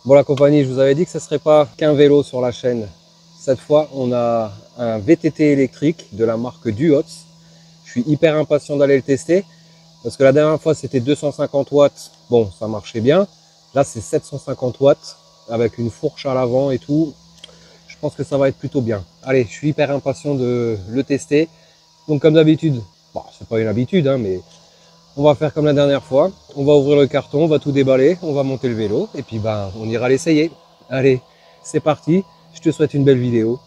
Bon, la compagnie, je vous avais dit que ce ne serait pas qu'un vélo sur la chaîne. Cette fois, on a un VTT électrique de la marque Duotz. Je suis hyper impatient d'aller le tester parce que la dernière fois, c'était 250 watts. Bon, ça marchait bien. Là, c'est 750 watts avec une fourche à l'avant et tout. Je pense que ça va être plutôt bien. Allez, je suis hyper impatient de le tester. Donc, comme d'habitude, bon, c'est pas une habitude, hein, mais on va faire comme la dernière fois. On va ouvrir le carton, on va tout déballer, on va monter le vélo et puis ben, on ira l'essayer. Allez, c'est parti. Je te souhaite une belle vidéo.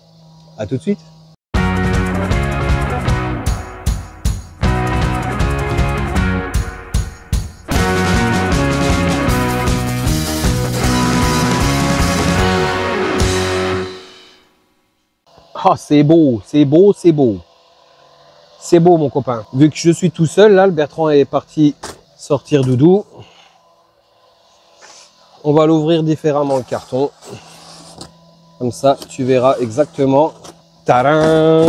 À tout de suite. Ah, c'est beau, c'est beau, c'est beau. C'est beau, mon copain. Vu que je suis tout seul, là, le Bertrand est parti sortir doudou. On va l'ouvrir différemment, le carton. Comme ça, tu verras exactement tadam,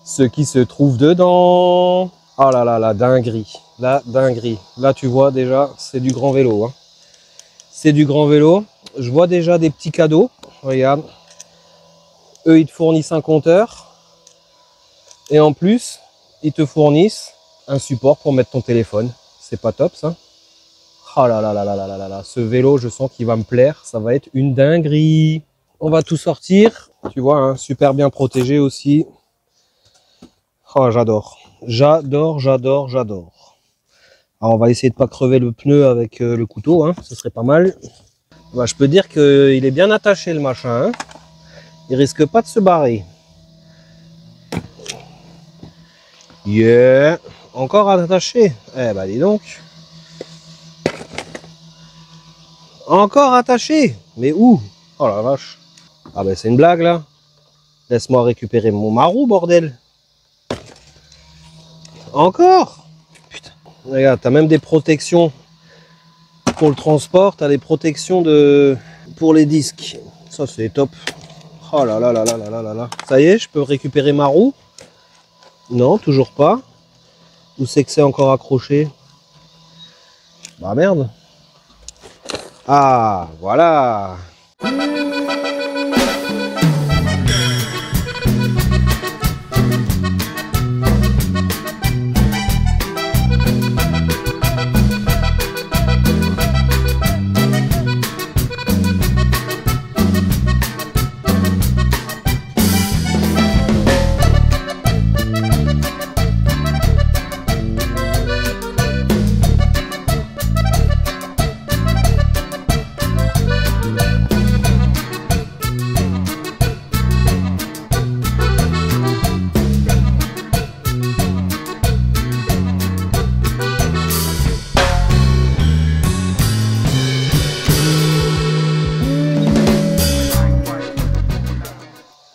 ce qui se trouve dedans. Ah là là, la dinguerie. La dinguerie. Là, tu vois déjà, c'est du grand vélo. Hein. C'est du grand vélo. Je vois déjà des petits cadeaux. Regarde. Eux, ils te fournissent un compteur. Et en plus, ils te fournissent un support pour mettre ton téléphone. C'est pas top, ça? Ah là là là là là là là. Ce vélo, je sens qu'il va me plaire. Ça va être une dinguerie. On va tout sortir. Tu vois, hein, super bien protégé aussi. Oh, j'adore. J'adore, j'adore, j'adore. Alors, on va essayer de pas crever le pneu avec le couteau. Hein. Ce serait pas mal. Bah, je peux dire qu'il est bien attaché, le machin. Hein. Il risque pas de se barrer. Yeah. Encore attaché. Eh ben, dis donc. Encore attaché. Mais où? Oh la vache. Ah ben, c'est une blague, là. Laisse-moi récupérer mon marou, bordel. Encore? Putain. Regarde, t'as même des protections pour le transport. T'as des protections pour les disques. Ça, c'est top. Oh là là là là là là là. Ça y est, je peux récupérer ma roue? Non, toujours pas. Où c'est que c'est encore accroché? Bah merde. Ah, voilà.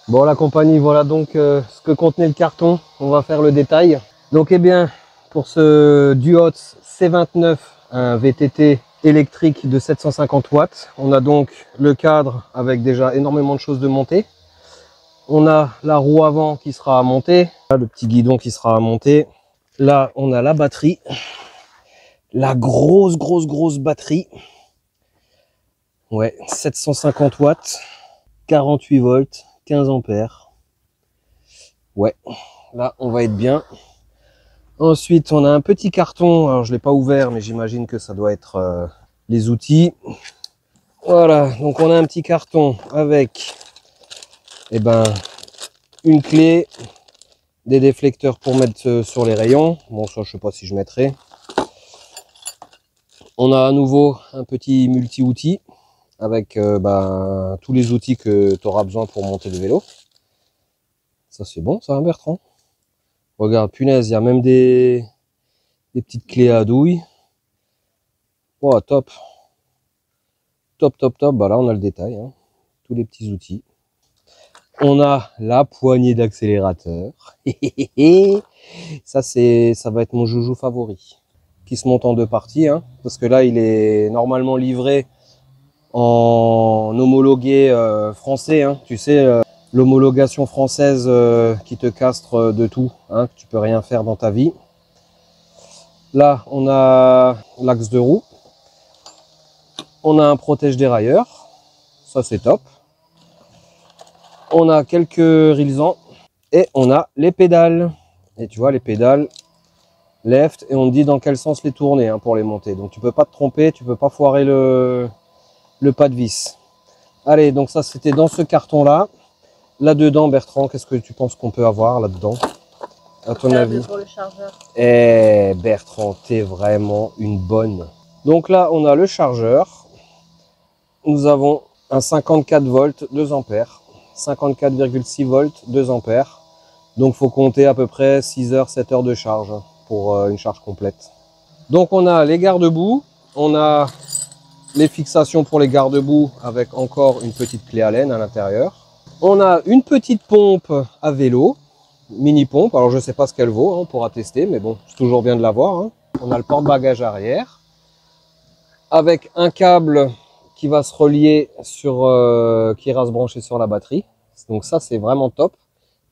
Bon, la compagnie, voilà donc ce que contenait le carton. On va faire le détail. Donc, eh bien, pour ce Duotz C29, un VTT électrique de 750 watts, on a donc le cadre avec déjà énormément de choses de monter. On a la roue avant qui sera à monter, là, le petit guidon qui sera à monter. Là, on a la batterie, la grosse batterie. Ouais, 750 watts, 48 volts. 15 ampères. Ouais, là on va être bien. Ensuite on a un petit carton, alors je l'ai pas ouvert mais j'imagine que ça doit être les outils. Voilà, donc on a un petit carton avec une clé, des déflecteurs pour mettre sur les rayons. Bon, ça je sais pas si je mettrai. On a à nouveau un petit multi-outil avec tous les outils que tu auras besoin pour monter le vélo. Ça c'est bon, ça, hein, Bertrand? Regarde, punaise, il y a même des petites clés à douille. Oh, top. Top. Bah là, on a le détail. Hein. Tous les petits outils. On a la poignée d'accélérateur. Ça va être mon joujou favori. Qui se monte en deux parties. Hein, parce que là, il est normalement livré en homologué français. Hein, tu sais, l'homologation française qui te castre de tout. Hein, que tu peux rien faire dans ta vie. Là, on a l'axe de roue. On a un protège dérailleur, ça c'est top. On a quelques rilsans et on a les pédales. Et tu vois les pédales left et on te dit dans quel sens les tourner hein, pour les monter. Donc tu peux pas te tromper, tu peux pas foirer le pas de vis. Allez, donc ça c'était dans ce carton là. Là-dedans, Bertrand, qu'est-ce que tu penses qu'on peut avoir là-dedans? À ton avis? Pour le chargeur. Eh Bertrand, t'es vraiment une bonne. Donc là, on a le chargeur. Nous avons un 54 volts, 2 ampères. 54,6 volts, 2 ampères. Donc faut compter à peu près 6 heures, 7 heures de charge pour une charge complète. Donc on a les garde-boue, on a les fixations pour les garde-boue avec encore une petite clé Allen à l'intérieur. On a une petite pompe à vélo, mini pompe, alors je ne sais pas ce qu'elle vaut, hein, on pourra tester, mais bon, c'est toujours bien de l'avoir. Hein. On a le porte-bagages arrière, avec un câble qui va se relier sur, qui ira se brancher sur la batterie. Donc ça c'est vraiment top.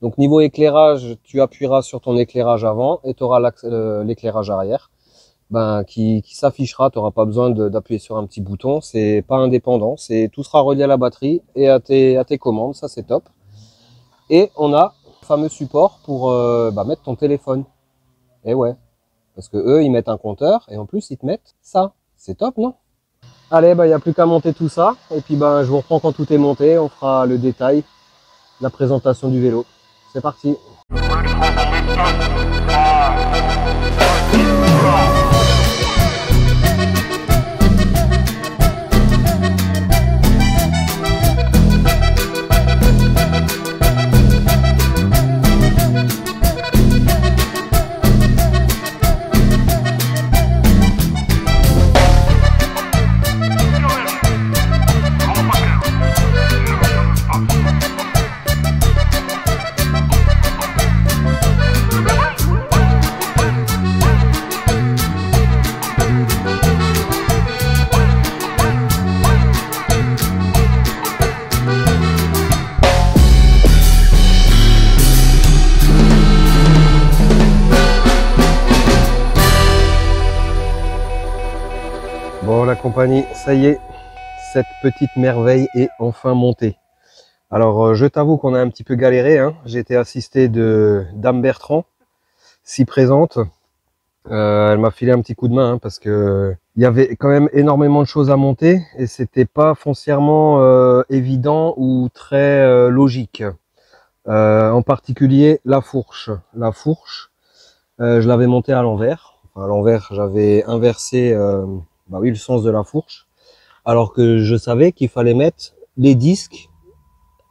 Donc niveau éclairage, tu appuieras sur ton éclairage avant et tu auras l'éclairage arrière. Qui s'affichera, tu n'auras pas besoin d'appuyer sur un petit bouton, c'est pas indépendant, tout sera relié à la batterie et à tes commandes, ça c'est top. Et on a le fameux support pour mettre ton téléphone. Et ouais, parce que eux ils mettent un compteur et en plus ils te mettent ça, c'est top non? Allez, il n'y a plus qu'à monter tout ça et puis je vous reprends quand tout est monté, on fera le détail, la présentation du vélo. C'est parti. Bon la compagnie, ça y est, cette petite merveille est enfin montée. Alors je t'avoue qu'on a un petit peu galéré, hein. J'ai été assisté de Dame Bertrand, si présente. Elle m'a filé un petit coup de main hein, parce que il y avait quand même énormément de choses à monter et c'était pas foncièrement évident ou très logique. En particulier la fourche. La fourche, je l'avais montée à l'envers. Enfin, à l'envers, j'avais inversé le sens de la fourche, alors que je savais qu'il fallait mettre les disques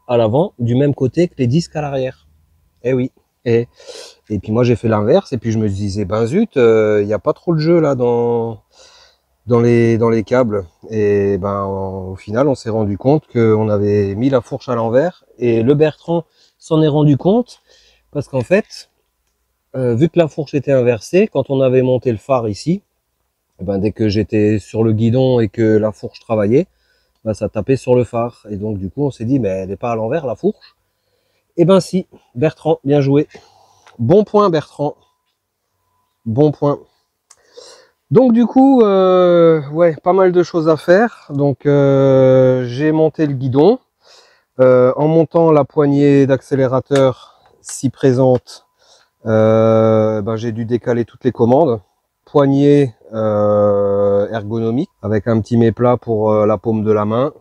à l'avant du même côté que les disques à l'arrière. Eh oui. Et puis moi j'ai fait l'inverse et puis je me disais zut, il n'y a pas trop de jeu là dans les câbles. Et au final on s'est rendu compte qu'on avait mis la fourche à l'envers et le Bertrand s'en est rendu compte parce qu'en fait vu que la fourche était inversée, quand on avait monté le phare ici, dès que j'étais sur le guidon et que la fourche travaillait, ça tapait sur le phare. Et donc du coup on s'est dit mais elle n'est pas à l'envers la fourche. Et si, Bertrand, bien joué. Bon point Bertrand. Bon point. Donc du coup, pas mal de choses à faire. Donc j'ai monté le guidon. En montant la poignée d'accélérateur si présente, j'ai dû décaler toutes les commandes. Poignée ergonomique avec un petit méplat pour la paume de la main.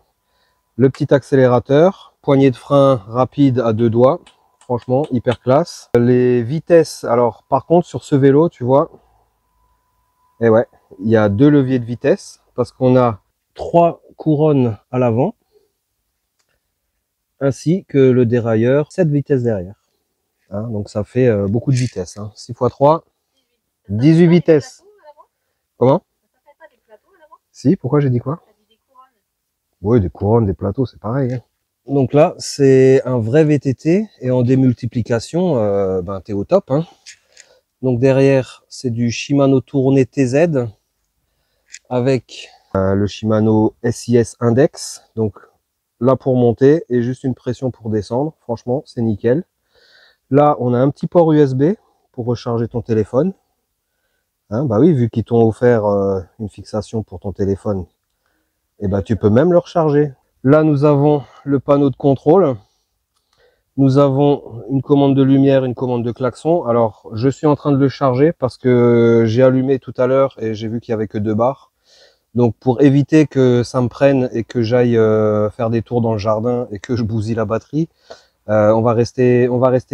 Le petit accélérateur, poignée de frein rapide à 2 doigts. Franchement, hyper classe. Les vitesses, alors par contre sur ce vélo, tu vois, il y a 2 leviers de vitesse parce qu'on a 3 couronnes à l'avant ainsi que le dérailleur 7 vitesses derrière. Hein, donc ça fait beaucoup de vitesse. Hein. 6 x 3, 18 vitesses. Comment? Si, pourquoi j'ai dit quoi? Oui, des couronnes, des plateaux, c'est pareil. Hein. Donc là, c'est un vrai VTT et en démultiplication, t'es au top. Hein. Donc derrière, c'est du Shimano Tourné TZ avec le Shimano SIS Index. Donc là pour monter et juste une pression pour descendre. Franchement, c'est nickel. Là, on a un petit port USB pour recharger ton téléphone. Hein, oui, vu qu'ils t'ont offert une fixation pour ton téléphone, et ben tu peux même le recharger. Là, nous avons le panneau de contrôle. Nous avons une commande de lumière, une commande de klaxon. Alors, je suis en train de le charger parce que j'ai allumé tout à l'heure et j'ai vu qu'il y avait que 2 barres. Donc, pour éviter que ça me prenne et que j'aille faire des tours dans le jardin et que je bousille la batterie, on va rester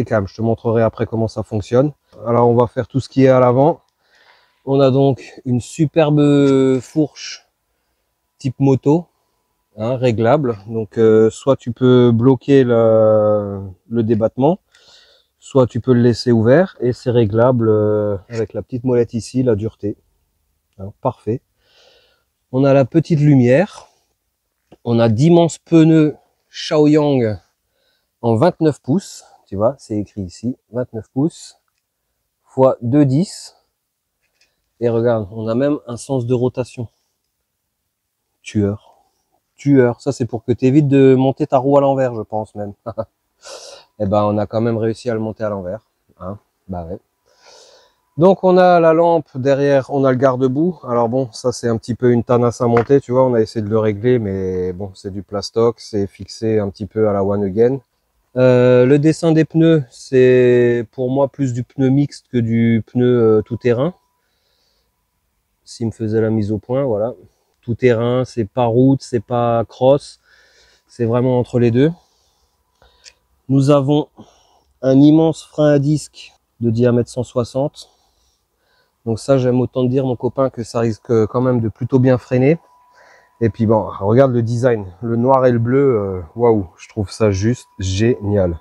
calme. Je te montrerai après comment ça fonctionne. Alors, on va faire tout ce qui est à l'avant. On a donc une superbe fourche type moto. Hein, réglable, donc soit tu peux bloquer le débattement, soit tu peux le laisser ouvert et c'est réglable avec la petite molette ici, la dureté. Hein, parfait. On a la petite lumière, on a d'immenses pneus Shaoyang en 29 pouces, tu vois, c'est écrit ici, 29 pouces, fois 2,10. Et regarde, on a même un sens de rotation. Tueur. Ça c'est pour que tu évites de monter ta roue à l'envers, je pense même. Et ben on a quand même réussi à le monter à l'envers. Hein, bah ouais. Donc on a la lampe derrière, on a le garde-boue. Alors bon, ça c'est un petit peu une tanasse à monter, tu vois, on a essayé de le régler, mais bon, c'est du plastoc, c'est fixé un petit peu à la one again. Le dessin des pneus, c'est pour moi plus du pneu mixte que du pneu tout-terrain. S'il me faisait la mise au point, voilà. Tout-terrain, c'est pas route, c'est pas cross, c'est vraiment entre les deux. Nous avons un immense frein à disque de diamètre 160. Donc ça, j'aime autant dire, mon copain, que ça risque quand même de plutôt bien freiner. Et puis bon, regarde le design, le noir et le bleu, waouh, je trouve ça juste génial.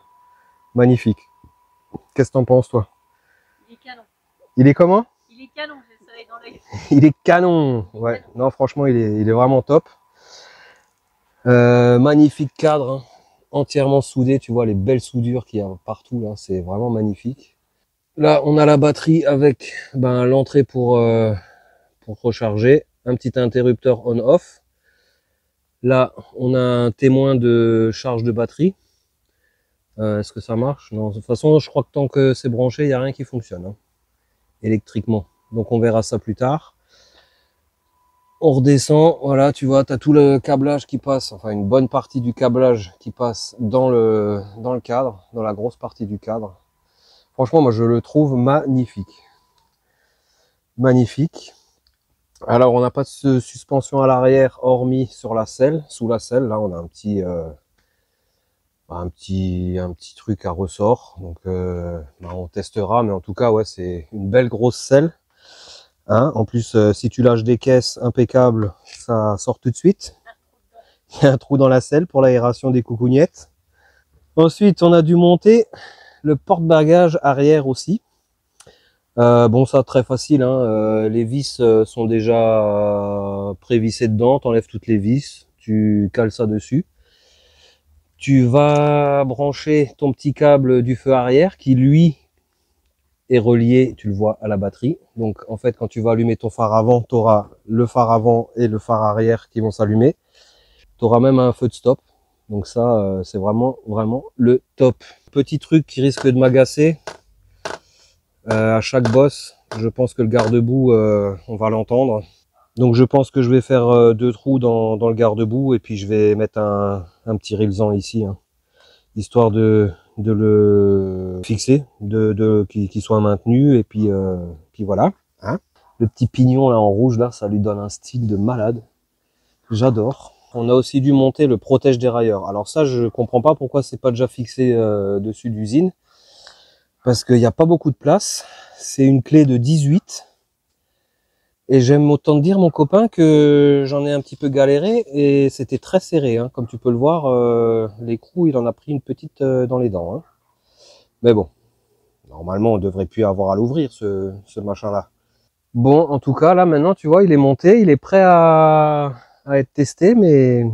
Magnifique. Qu'est-ce que t'en penses, toi? Il est canon. Il est comment? Il est canon, j'ai le soleil dans l'œil. Il est canon. Ouais, non, franchement, il est vraiment top. Magnifique cadre, hein. Entièrement soudé, tu vois les belles soudures qu'il y a partout là, c'est vraiment magnifique. Là, on a la batterie avec l'entrée pour recharger, un petit interrupteur on-off. Là, on a un témoin de charge de batterie. Est-ce que ça marche? Non, de toute façon, je crois que tant que c'est branché, il n'y a rien qui fonctionne hein, électriquement. Donc on verra ça plus tard. On redescend, voilà, tu vois, tu as tout le câblage qui passe, enfin une bonne partie du câblage qui passe dans le cadre, dans la grosse partie du cadre. Franchement, moi je le trouve magnifique. Magnifique. Alors on n'a pas de suspension à l'arrière hormis sur la selle, sous la selle, là on a un petit truc à ressort. Donc on testera, mais en tout cas ouais, c'est une belle grosse selle. Hein, en plus, si tu lâches des caisses impeccables, ça sort tout de suite. Il y a un trou dans la selle pour l'aération des coucougnettes. Ensuite, on a dû monter le porte-bagages arrière aussi. Bon, ça très facile. Hein, les vis sont déjà prévissées dedans. T'enlèves toutes les vis, tu cales ça dessus. Tu vas brancher ton petit câble du feu arrière qui, lui, est relié, tu le vois, à la batterie. Donc en fait, quand tu vas allumer ton phare avant, tu auras le phare avant et le phare arrière qui vont s'allumer. Tu auras même un feu de stop. Donc ça, c'est vraiment le top. Petit truc qui risque de m'agacer. À chaque bosse, je pense que le garde-boue, on va l'entendre. Donc je pense que je vais faire 2 trous dans le garde-boue et puis je vais mettre un petit rilsan ici. Hein, histoire de le fixer, qu'il soit maintenu et puis voilà. Hein, le petit pignon là en rouge là, ça lui donne un style de malade. J'adore. On a aussi dû monter le protège dérailleur. Alors ça, je comprends pas pourquoi c'est pas déjà fixé dessus d'usine, parce qu'il n'y a pas beaucoup de place. C'est une clé de 18. Et j'aime autant te dire, mon copain, que j'en ai un petit peu galéré et c'était très serré. Hein. Comme tu peux le voir, l'écrou, il en a pris une petite dans les dents. Hein. Mais bon, normalement, on devrait plus avoir à l'ouvrir, ce machin-là. Bon, en tout cas, là, maintenant, tu vois, il est monté, il est prêt à être testé, mais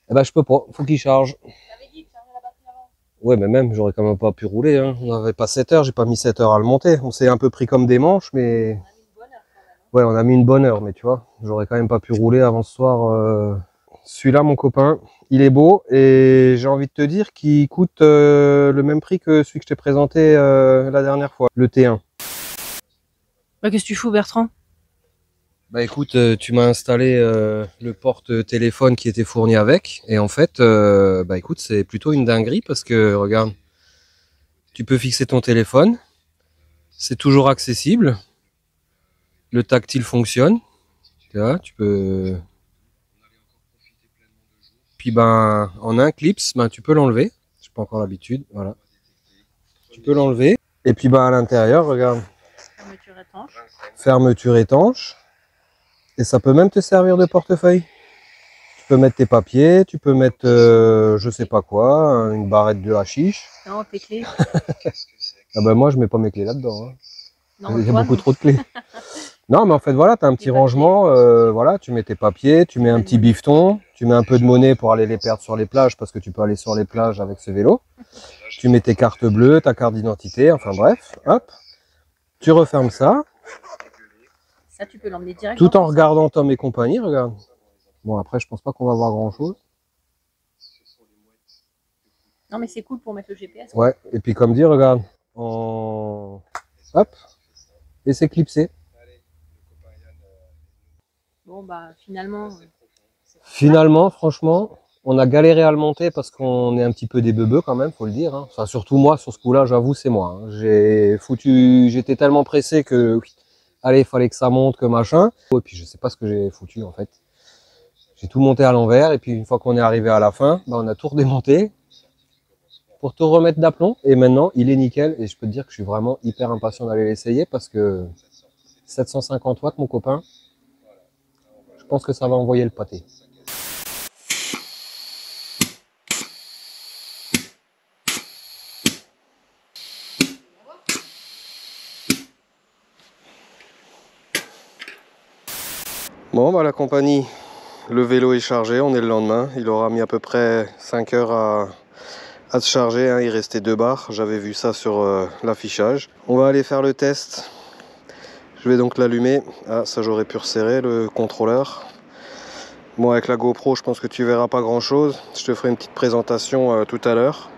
eh ben, je peux pas, faut qu'il charge. J'avais dit de charger la batterie avant. Ouais, mais même, j'aurais quand même pas pu rouler. Hein. On n'avait pas 7 heures, j'ai pas mis 7 heures à le monter. On s'est un peu pris comme des manches, mais... On a mis une bonne heure quand même. Hein. Ouais, on a mis une bonne heure, mais tu vois, j'aurais quand même pas pu rouler avant ce soir. Celui-là, mon copain, il est beau et j'ai envie de te dire qu'il coûte le même prix que celui que je t'ai présenté la dernière fois, le T1. Bah, qu'est-ce que tu fous, Bertrand? Bah écoute, tu m'as installé le porte-téléphone qui était fourni avec. Et en fait, bah écoute, c'est plutôt une dinguerie parce que, regarde, tu peux fixer ton téléphone. C'est toujours accessible. Le tactile fonctionne. Tu vois, tu peux... Puis ben, en un clips, ben, tu peux l'enlever. J'ai pas encore l'habitude, voilà. Tu peux l'enlever. Et puis ben, à l'intérieur, regarde. Fermeture étanche. Fermeture étanche. Et ça peut même te servir de portefeuille. Tu peux mettre tes papiers, tu peux mettre, je sais pas quoi, une barrette de hashish. Non, tes clés. Ah ben moi, je mets pas mes clés là-dedans. Hein. Non, Il y a toi, beaucoup non. trop de clés. Non, mais en fait, voilà, tu as un petit papiers. rangement. Voilà, tu mets tes papiers, tu mets un petit bifton, tu mets un peu de monnaie pour aller les perdre sur les plages parce que tu peux aller sur les plages avec ce vélo. Tu mets tes cartes bleues, ta carte d'identité, enfin bref, hop. Tu refermes ça. Ça, tu peux l'emmener direct. Tout en regardant Tom et compagnie, regarde. Bon, après, je pense pas qu'on va voir grand-chose. Non, mais c'est cool pour mettre le GPS. Ouais, et puis comme dit, regarde. Hop. Et c'est clipsé. Bon, bah, finalement. Finalement, franchement, on a galéré à le monter parce qu'on est un petit peu des beubeux quand même, faut le dire. Hein. Enfin, surtout moi, sur ce coup-là, j'avoue, c'est moi. Hein. J'étais tellement pressé que, allez, il fallait que ça monte, que machin. Et puis, je sais pas ce que j'ai foutu, en fait. J'ai tout monté à l'envers, et puis une fois qu'on est arrivé à la fin, bah, on a tout redémonté pour tout remettre d'aplomb. Et maintenant, il est nickel, et je peux te dire que je suis vraiment hyper impatient d'aller l'essayer parce que 750 watts, mon copain, je pense que ça va envoyer le pâté. Bon, bah la compagnie, le vélo est chargé, on est le lendemain. Il aura mis à peu près 5 heures à se charger, hein. Il restait 2 barres, j'avais vu ça sur l'affichage. On va aller faire le test. Je vais donc l'allumer. Ah, ça j'aurais pu resserrer le contrôleur. Bon, avec la GoPro, je pense que tu verras pas grand chose. Je te ferai une petite présentation tout à l'heure.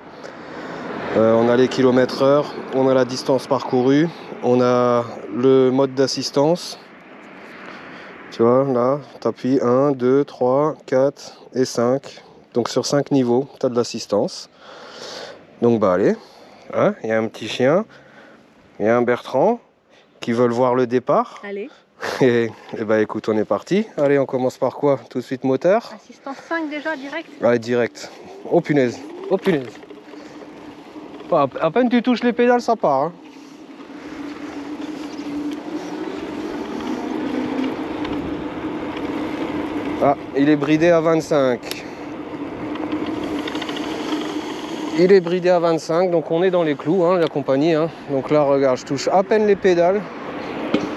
On a les km/h, on a la distance parcourue, on a le mode d'assistance. Tu vois, là, tu appuies 1, 2, 3, 4 et 5. Donc sur 5 niveaux, tu as de l'assistance. Donc bah allez, hein, y a un petit chien, il y a un Bertrand qui veulent voir le départ. Allez. Et bah écoute, on est parti. Allez, on commence par quoi? Tout de suite moteur. Assistance 5 déjà, direct. Allez, direct. Oh punaise, oh punaise. À peine tu touches les pédales, ça part. Hein. Ah, il est bridé à 25. Il est bridé à 25, donc on est dans les clous, hein, la compagnie. Hein. Donc là, regarde, je touche à peine les pédales.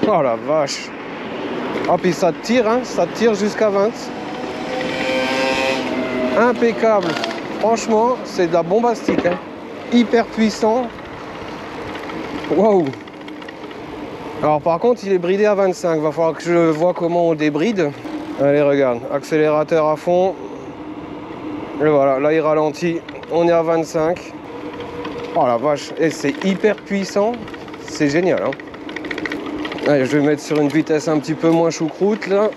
Oh la vache. Ah, puis ça tire, hein, ça tire jusqu'à 20. Impeccable. Franchement, c'est de la bombastique. Hein. Hyper puissant. Waouh. Alors par contre, il est bridé à 25. Va falloir que je vois comment on débride. Allez, regarde, accélérateur à fond. Et voilà, là il ralentit. On est à 25. Oh la vache, et c'est hyper puissant. C'est génial. Hein. Allez, je vais mettre sur une vitesse un petit peu moins choucroute là.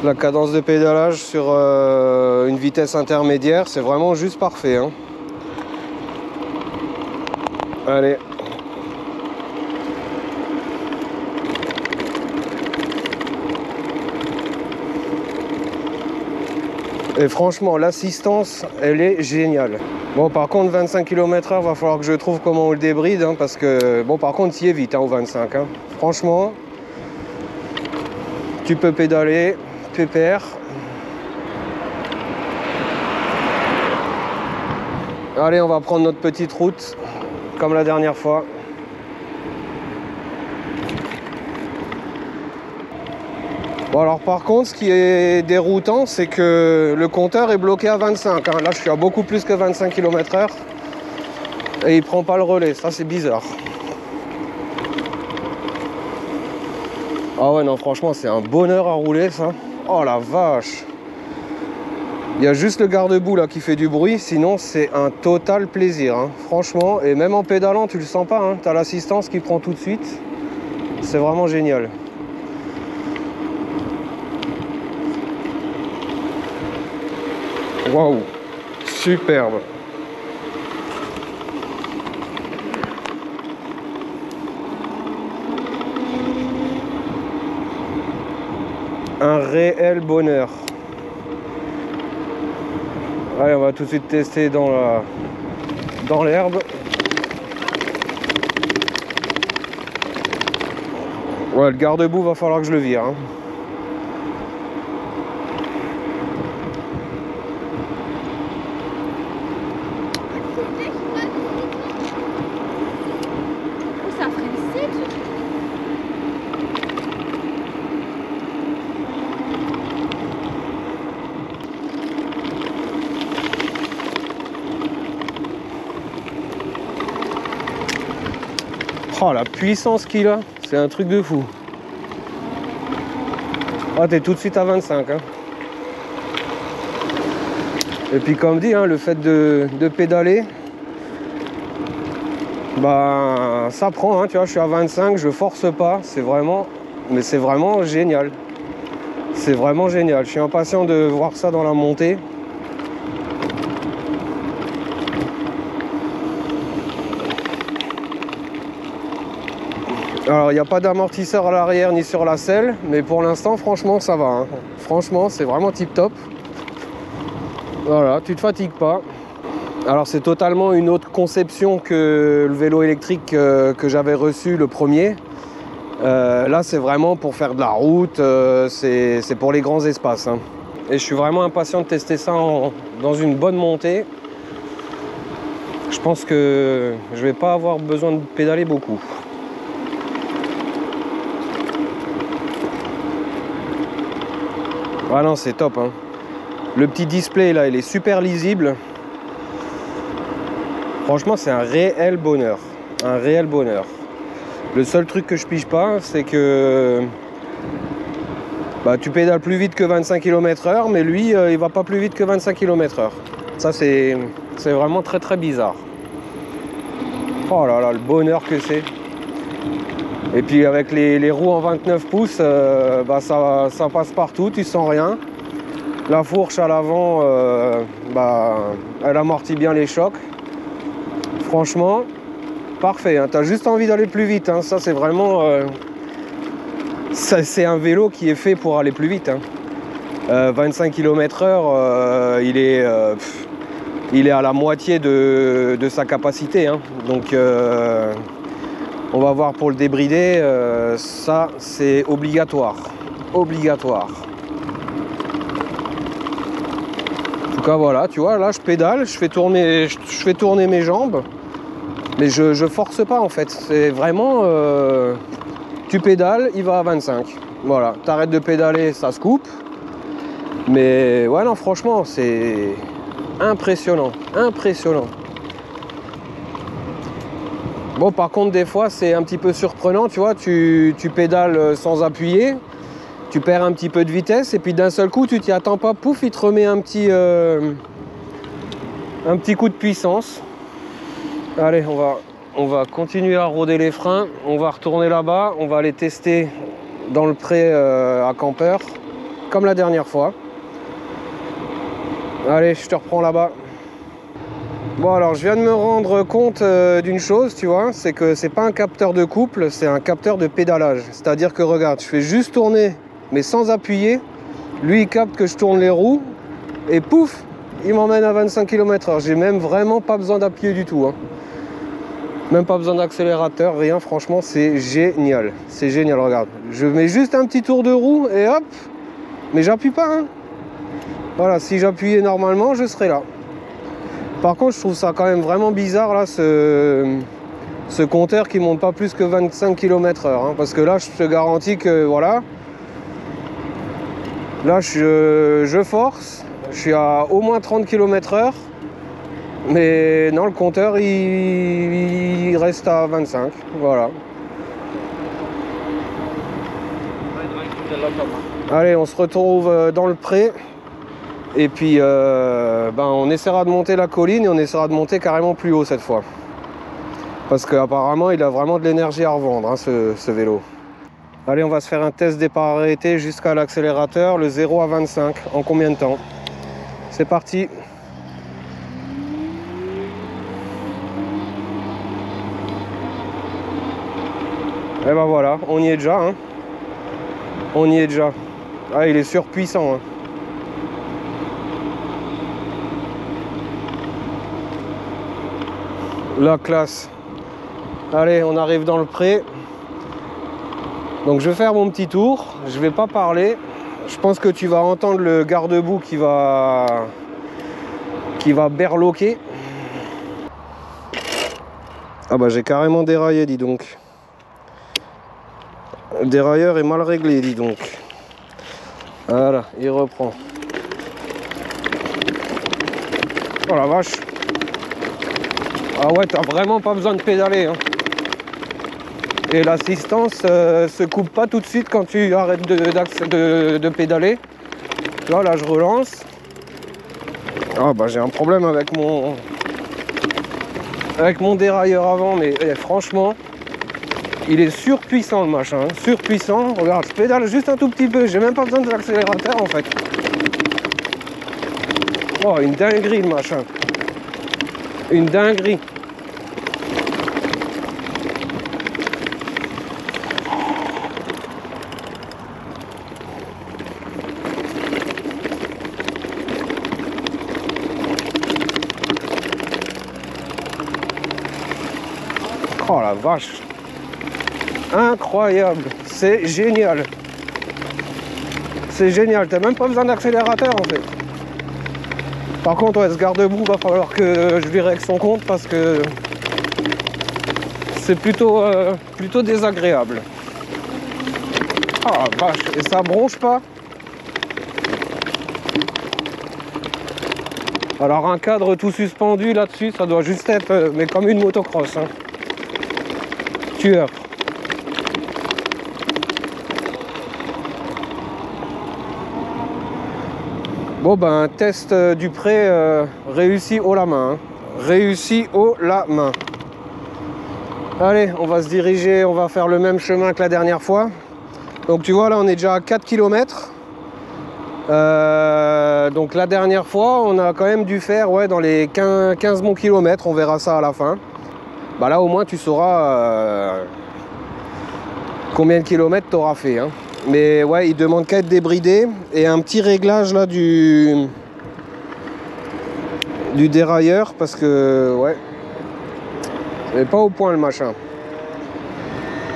La cadence de pédalage sur une vitesse intermédiaire, c'est vraiment juste parfait. Hein. Allez. Et franchement, l'assistance, elle est géniale. Bon, par contre, 25 km/h, va falloir que je trouve comment on le débride, hein, parce que, bon, par contre, il est vite, hein, au 25. Hein. Franchement, tu peux pédaler, pépère. Allez, on va prendre notre petite route, comme la dernière fois. Bon alors par contre, ce qui est déroutant, c'est que le compteur est bloqué à 25. Hein. Là, je suis à beaucoup plus que 25 km/h. Et il prend pas le relais. Ça, c'est bizarre. Ah ouais, non, franchement, c'est un bonheur à rouler, ça. Oh la vache. Il y a juste le garde-boue là qui fait du bruit. Sinon, c'est un total plaisir. Hein. Franchement, et même en pédalant, tu le sens pas. Hein. Tu as l'assistance qui prend tout de suite. C'est vraiment génial. Waouh, superbe. Un réel bonheur. Allez, on va tout de suite tester dans l'herbe. Ouais, le garde-boue va falloir que je le vire. Hein. Ça ferait le sec, ce truc. Oh, la puissance qu'il a, c'est un truc de fou. Ah, t'es tout de suite à 25. Hein. Et puis comme dit, hein, le fait de pédaler, bah ça prend, hein, tu vois, je suis à 25, je force pas, c'est vraiment, mais c'est vraiment génial. C'est vraiment génial, je suis impatient de voir ça dans la montée. Alors il n'y a pas d'amortisseur à l'arrière ni sur la selle, mais pour l'instant franchement ça va. Hein. Franchement c'est vraiment tip top. Voilà, tu te fatigues pas. Alors c'est totalement une autre conception que le vélo électrique que j'avais reçu le premier. Là c'est vraiment pour faire de la route, c'est pour les grands espaces. Hein. Et je suis vraiment impatient de tester ça dans une bonne montée. Je pense que je vais pas avoir besoin de pédaler beaucoup. Ah non, c'est top. Hein. Le petit display là, il est super lisible. Franchement, c'est un réel bonheur. Un réel bonheur. Le seul truc que je pige pas, c'est que bah, tu pédales plus vite que 25 km/h, mais lui, il va pas plus vite que 25 km/h. Ça, c'est vraiment très très bizarre. Oh là là, le bonheur que c'est. Et puis avec les roues en 29 pouces, bah ça passe partout, tu sens rien. La fourche à l'avant, bah, elle amortit bien les chocs. Franchement, parfait. Hein. Tu as juste envie d'aller plus vite. Hein. Ça, c'est vraiment... c'est un vélo qui est fait pour aller plus vite. Hein. 25 km/h, il est à la moitié de sa capacité. Hein. Donc... on va voir pour le débrider, ça c'est obligatoire. Obligatoire. En tout cas voilà, tu vois, là je pédale, je fais tourner mes jambes, mais je force pas en fait. C'est vraiment, tu pédales, il va à 25. Voilà, t'arrêtes de pédaler, ça se coupe. Mais ouais non franchement, c'est impressionnant, impressionnant. Bon par contre des fois c'est un petit peu surprenant, tu vois, tu pédales sans appuyer, tu perds un petit peu de vitesse et puis d'un seul coup tu t'y attends pas, pouf, il te remet un petit coup de puissance. Allez, on va continuer à rôder les freins, on va retourner là-bas, on va aller tester dans le pré à campeur, comme la dernière fois. Allez, je te reprends là-bas. Bon alors je viens de me rendre compte d'une chose, tu vois, c'est que c'est pas un capteur de couple, c'est un capteur de pédalage. C'est-à-dire que regarde, je fais juste tourner, mais sans appuyer. Lui il capte que je tourne les roues, et pouf, il m'emmène à 25 km/h. J'ai même vraiment pas besoin d'appuyer du tout. Hein. Même pas besoin d'accélérateur, rien, franchement c'est génial. C'est génial, regarde. Je mets juste un petit tour de roue et hop, mais j'appuie pas. Hein. Voilà, si j'appuyais normalement, je serais là. Par contre, je trouve ça quand même vraiment bizarre, là, ce compteur qui monte pas plus que 25 km/h. Hein, parce que là, je te garantis que, voilà, là, je force, je suis à au moins 30 km/h. Mais non, le compteur, il reste à 25. Voilà. Allez, on se retrouve dans le pré. Et puis, on essaiera de monter la colline et on essaiera de monter carrément plus haut cette fois. Parce qu'apparemment, il a vraiment de l'énergie à revendre, hein, ce vélo. Allez, on va se faire un test départ arrêté jusqu'à l'accélérateur, le 0 à 25. En combien de temps? C'est parti. Et ben voilà, on y est déjà. Hein. On y est déjà. Ah, il est surpuissant. Hein. La classe. Allez, on arrive dans le pré. Donc je vais faire mon petit tour. Je vais pas parler. Je pense que tu vas entendre le garde-boue qui va berloquer. Ah bah j'ai carrément déraillé, dis donc. Le dérailleur est mal réglé, dis donc. Voilà, il reprend. Oh la vache. Ah ouais, t'as vraiment pas besoin de pédaler. Hein. Et l'assistance se coupe pas tout de suite quand tu arrêtes de pédaler. Là, je relance. Ah bah j'ai un problème avec mon dérailleur avant, mais franchement, il est surpuissant le machin. Hein. Surpuissant. Regarde, je pédale juste un tout petit peu. J'ai même pas besoin de l'accélérateur en fait. Oh, une dinguerie le machin. Une dinguerie. Oh la vache. Incroyable. C'est génial. C'est génial. T'as même pas besoin d'accélérateur en fait. Par contre, ouais, ce garde-boue, va falloir que je lui règle son compte parce que c'est plutôt désagréable. Ah vache, et ça bronche pas. Alors un cadre tout suspendu là-dessus, ça doit juste être, mais comme une motocross. Hein. Tueur. Bon ben, test du pré réussi haut la main. Hein. Réussi haut la main. Allez, on va se diriger, on va faire le même chemin que la dernière fois. Donc tu vois, là on est déjà à 4 km. Donc la dernière fois, on a quand même dû faire dans les 15 bons kilomètres. On verra ça à la fin. Bah là au moins tu sauras combien de kilomètres tu auras fait. Hein. Mais ouais, il demande qu'à être débridé et un petit réglage là du dérailleur parce que ouais, c'est pas au point le machin.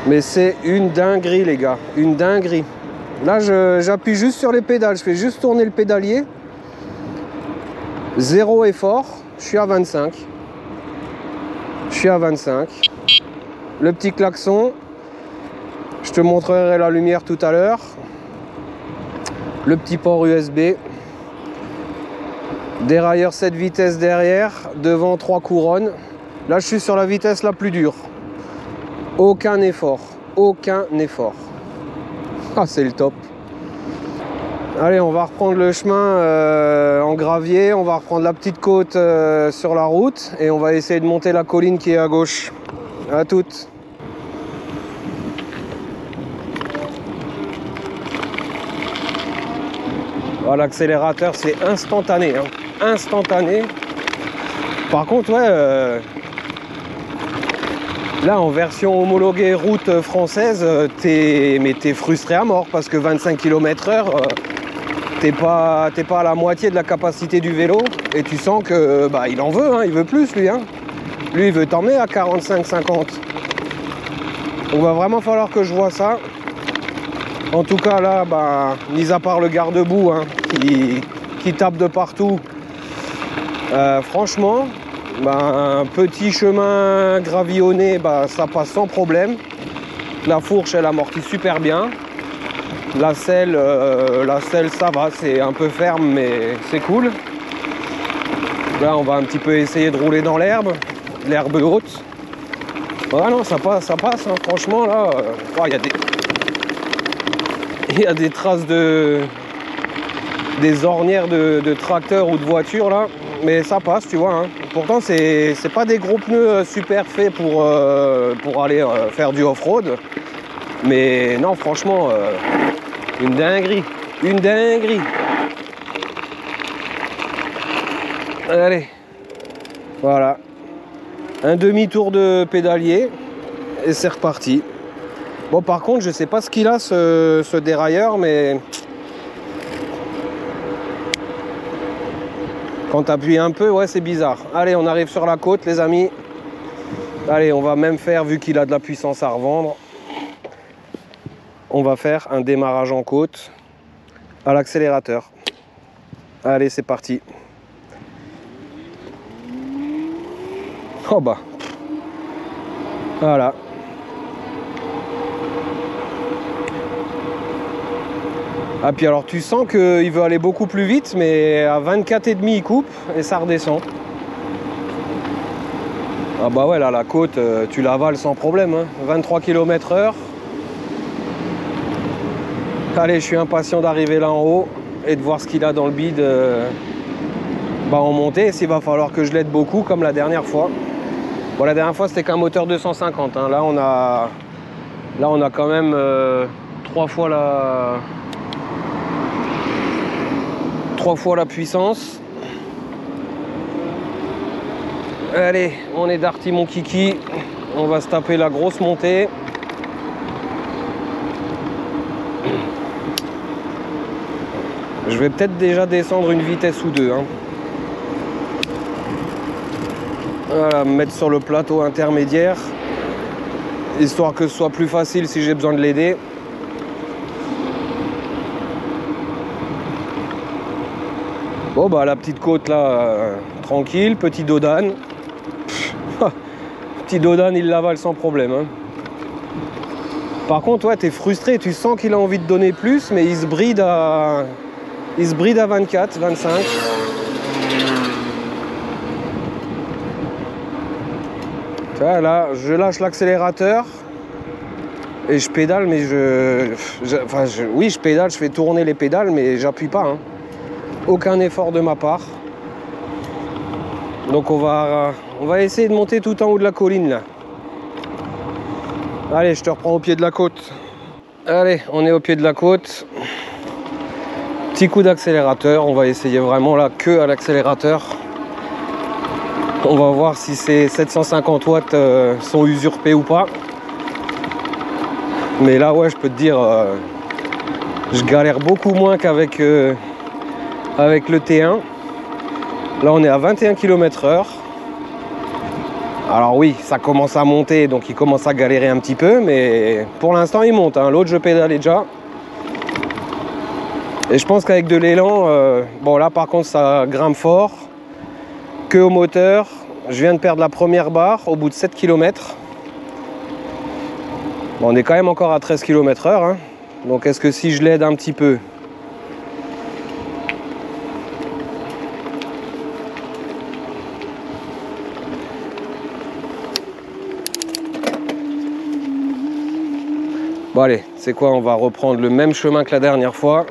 Mais c'est une dinguerie les gars, une dinguerie. Là j'appuie juste sur les pédales, je fais juste tourner le pédalier. Zéro effort, je suis à 25. Je suis à 25. Le petit klaxon. Je te montrerai la lumière tout à l'heure. Le petit port USB. Dérailleur 7 vitesses derrière. Devant 3 couronnes. Là, je suis sur la vitesse la plus dure. Aucun effort. Aucun effort. Ah, c'est le top. Allez, on va reprendre le chemin en gravier. On va reprendre la petite côte sur la route. Et on va essayer de monter la colline qui est à gauche. À toutes. Oh, l'accélérateur c'est instantané, hein. Instantané. Par contre ouais, là en version homologuée route française, t'es frustré à mort parce que 25 km/h, t'es pas à la moitié de la capacité du vélo et tu sens que il en veut, hein, il veut plus lui. Hein. Lui il veut t'emmener à 45-50. Donc va vraiment falloir que je vois ça. En tout cas là, mis à part le garde-boue hein, qui tape de partout, franchement, un petit chemin gravillonné, ça passe sans problème. La fourche elle amortit super bien. La selle ça va, c'est un peu ferme mais c'est cool. Là on va un petit peu essayer de rouler dans l'herbe haute. Ah non, ça passe, hein. Franchement là, il y a des traces des ornières de tracteur ou de voiture là, mais ça passe, tu vois. Hein. Pourtant, c'est pas des gros pneus super faits pour aller faire du off-road. Mais non, franchement, une dinguerie. Une dinguerie. Allez. Voilà. Un demi-tour de pédalier. Et c'est reparti. Bon, par contre, je sais pas ce qu'il a, ce dérailleur, mais... Quand tu appuies un peu, ouais, c'est bizarre. Allez, on arrive sur la côte, les amis. Allez, on va même faire, vu qu'il a de la puissance à revendre, on va faire un démarrage en côte à l'accélérateur. Allez, c'est parti. Oh bah. Voilà. Ah, puis alors tu sens qu'il veut aller beaucoup plus vite, mais à 24,5 il coupe et ça redescend. Ah bah ouais, là la côte, tu l'avales sans problème, hein. 23 km/h. Allez, je suis impatient d'arriver là en haut et de voir ce qu'il a dans le bide en montée. S'il va falloir que je l'aide beaucoup comme la dernière fois. Bon, la dernière fois c'était qu'un moteur 250, hein. Là on a quand même 3 fois la puissance. Allez, on est Darty mon kiki. On va se taper la grosse montée. Je vais peut-être déjà descendre une vitesse ou deux, hein. Voilà, me mettre sur le plateau intermédiaire, histoire que ce soit plus facile si j'ai besoin de l'aider. Bon bah la petite côte là, tranquille, petit dodane. Petit dodane, il l'avale sans problème, hein. Par contre, ouais, t'es frustré, tu sens qu'il a envie de donner plus, mais il se bride à 24, 25. Tu vois, là, je lâche l'accélérateur et je pédale, mais oui, je pédale, je fais tourner les pédales, mais j'appuie pas, hein. Aucun effort de ma part. Donc on va essayer de monter tout en haut de la colline là. Allez, je te reprends au pied de la côte. Allez, on est au pied de la côte. Petit coup d'accélérateur, on va essayer vraiment là que à l'accélérateur. On va voir si ces 750 watts sont usurpés ou pas. Mais là, ouais, je peux te dire, je galère beaucoup moins qu'avec avec le T1. Là, on est à 21 km/h. Alors oui, ça commence à monter, donc il commence à galérer un petit peu, mais pour l'instant, il monte, hein. L'autre, je pédale déjà. Et je pense qu'avec de l'élan, bon là, par contre, ça grimpe fort. Que au moteur, je viens de perdre la première barre au bout de 7 km. Bon, on est quand même encore à 13 km/h, hein. Donc est-ce que si je l'aide un petit peu, bon allez, c'est quoi, on va reprendre le même chemin que la dernière fois.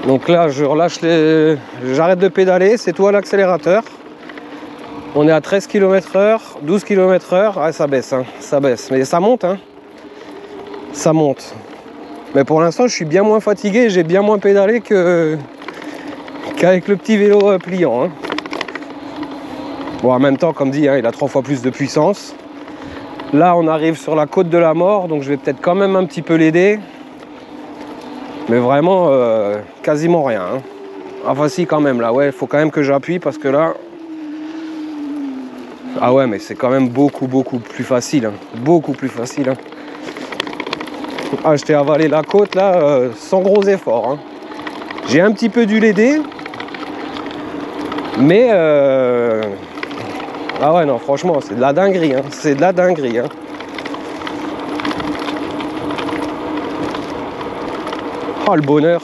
Donc là, je relâche j'arrête de pédaler, c'est tout à l'accélérateur. On est à 13 km/h, 12 km/h. Ah, ça baisse, hein, ça baisse. Mais ça monte, hein. Ça monte. Mais pour l'instant, je suis bien moins fatigué, j'ai bien moins pédalé qu'avec le petit vélo pliant, hein. Bon, en même temps, comme dit, hein, il a 3 fois plus de puissance. Là, on arrive sur la côte de la mort, donc je vais peut-être quand même un petit peu l'aider. Mais vraiment, quasiment rien, hein. Enfin si, quand même, là, ouais, il faut quand même que j'appuie parce que là... Ah ouais, mais c'est quand même beaucoup plus facile, hein. Beaucoup plus facile, hein. Ah, je t'ai avalé la côte, là, sans gros efforts, hein. J'ai un petit peu dû l'aider. Mais... Ah ouais, non, franchement, c'est de la dinguerie, hein. C'est de la dinguerie, hein. Oh, le bonheur.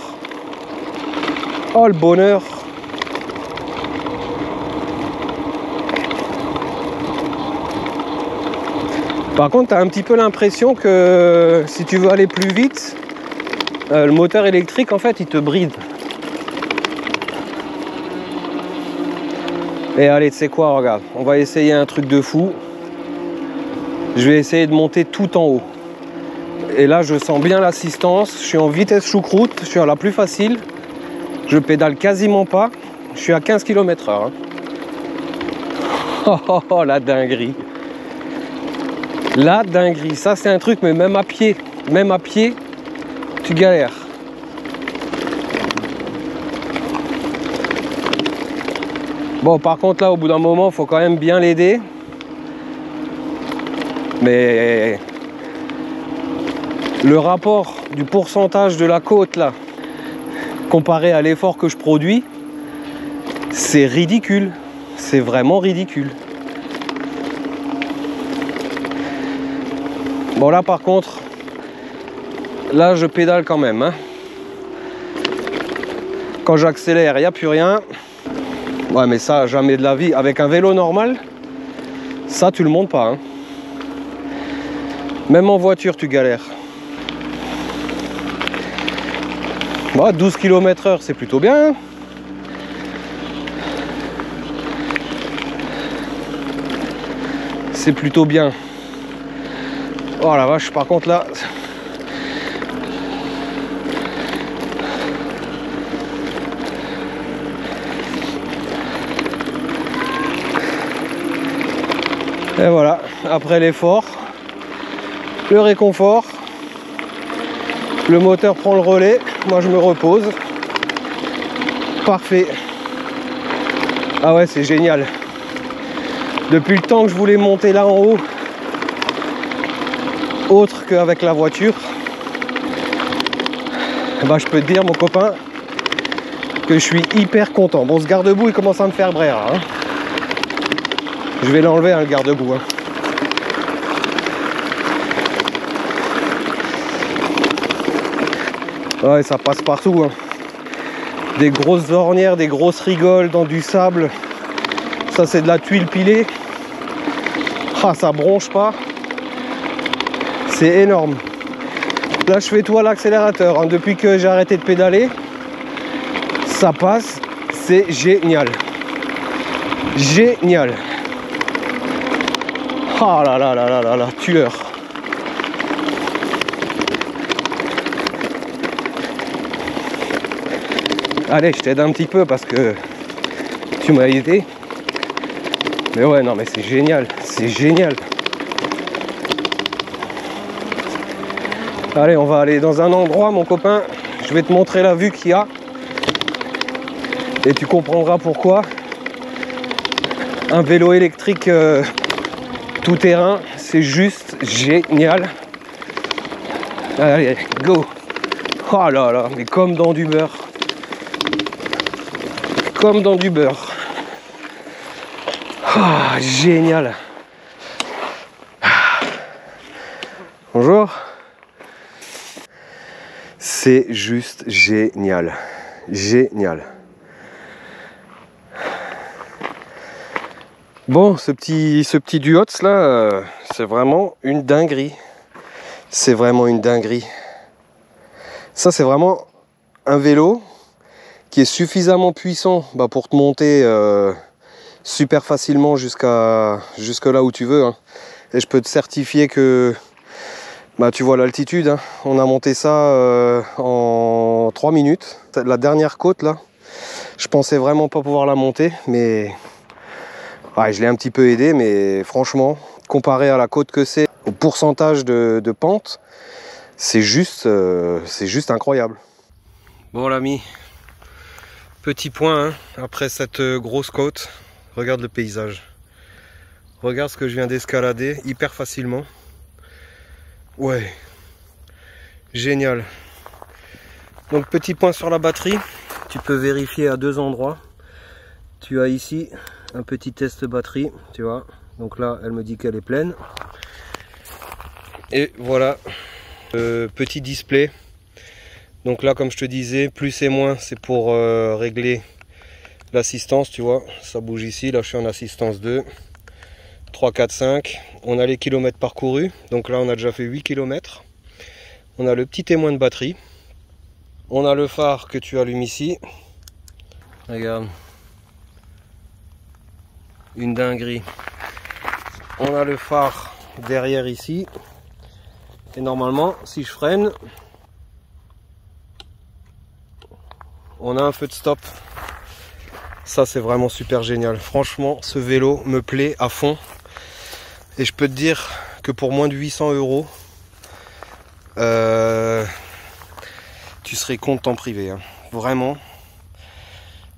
Oh, le bonheur. Par contre, tu as un petit peu l'impression que si tu veux aller plus vite, le moteur électrique, en fait, il te bride. Et allez, tu sais quoi, regarde, on va essayer un truc de fou. Je vais essayer de monter tout en haut. Et là, je sens bien l'assistance. Je suis en vitesse choucroute, je suis à la plus facile. Je pédale quasiment pas. Je suis à 15 km/h. Hein. Oh, la dinguerie. La dinguerie. Ça, c'est un truc, mais même à pied, tu galères. Bon, par contre, là, au bout d'un moment, il faut quand même bien l'aider. Mais le rapport du pourcentage de la côte, là, comparé à l'effort que je produis, c'est ridicule. C'est vraiment ridicule. Bon, là, par contre, là, je pédale quand même. Hein. Quand j'accélère, il n'y a plus rien. Ouais, mais ça, jamais de la vie. Avec un vélo normal, ça, tu le montes pas. Hein. Même en voiture, tu galères. Bon, 12 km/h, c'est plutôt bien. C'est plutôt bien. Oh la vache, par contre là... Et voilà, après l'effort, le réconfort, le moteur prend le relais, moi je me repose. Parfait. Ah ouais, c'est génial. Depuis le temps que je voulais monter là en haut, autre qu'avec la voiture, bah, je peux te dire, mon copain, que je suis hyper content. Bon, ce garde-boue, il commence à me faire brère. Hein. Je vais l'enlever, hein, le garde-boue. Hein. Ouais, ça passe partout. Hein. Des grosses ornières, des grosses rigoles dans du sable. Ça, c'est de la tuile pilée. Ah, ça bronche pas. C'est énorme. Là, je fais tout à l'accélérateur. Hein. Depuis que j'ai arrêté de pédaler, ça passe. C'est génial. Génial. Ah là là là là là là, tueur. Allez, je t'aide un petit peu parce que tu m'as aidé. Mais ouais, non mais c'est génial, c'est génial. Allez, on va aller dans un endroit, mon copain. Je vais te montrer la vue qu'il y a. Et tu comprendras pourquoi un vélo électrique tout terrain, c'est juste génial. Allez, go. Oh là là, mais comme dans du beurre. Comme dans du beurre. Oh, génial. Bonjour. C'est juste génial. Génial. Bon, ce petit duots là, c'est vraiment une dinguerie. C'est vraiment une dinguerie. Ça, c'est vraiment un vélo qui est suffisamment puissant pour te monter super facilement jusque là où tu veux. Hein. Et je peux te certifier que tu vois l'altitude. Hein. On a monté ça en 3 minutes. La dernière côte là, je pensais vraiment pas pouvoir la monter, mais ouais, je l'ai un petit peu aidé, mais franchement, comparé à la côte que c'est, au pourcentage de pente, c'est juste incroyable. Bon l'ami, petit point, hein, après cette grosse côte, regarde le paysage. Regarde ce que je viens d'escalader hyper facilement. Ouais, génial. Donc petit point sur la batterie, tu peux vérifier à 2 endroits. Tu as ici un petit test batterie, tu vois. Donc là, elle me dit qu'elle est pleine. Et voilà, petit display. Donc là, comme je te disais, plus et moins, c'est pour régler l'assistance, tu vois. Ça bouge ici, là je suis en assistance 2. 3, 4, 5. On a les kilomètres parcourus. Donc là, on a déjà fait 8 km. On a le petit témoin de batterie. On a le phare que tu allumes ici. Regarde. Une dinguerie. On a le phare derrière ici. Et normalement, si je freine, on a un feu de stop. Ça, c'est vraiment super génial. Franchement, ce vélo me plaît à fond. Et je peux te dire que pour moins de 800 €, tu serais con de t'en priver. Hein. Vraiment,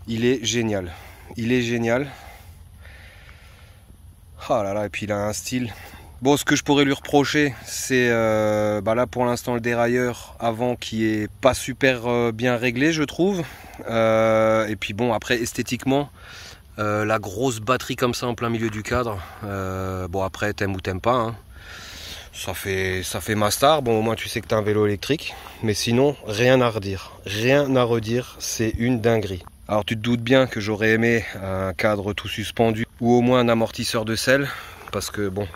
il est génial. Il est génial. Ah là là, et puis il a un style. Bon, ce que je pourrais lui reprocher, c'est là pour l'instant le dérailleur avant qui est pas super bien réglé, je trouve. Et puis bon, après esthétiquement, la grosse batterie comme ça en plein milieu du cadre. Bon, après t'aimes ou t'aimes pas. Hein. Ça fait ma star. Bon, au moins tu sais que t'as un vélo électrique. Mais sinon, rien à redire. Rien à redire. C'est une dinguerie. Alors tu te doutes bien que j'aurais aimé un cadre tout suspendu ou au moins un amortisseur de selle. Parce que bon,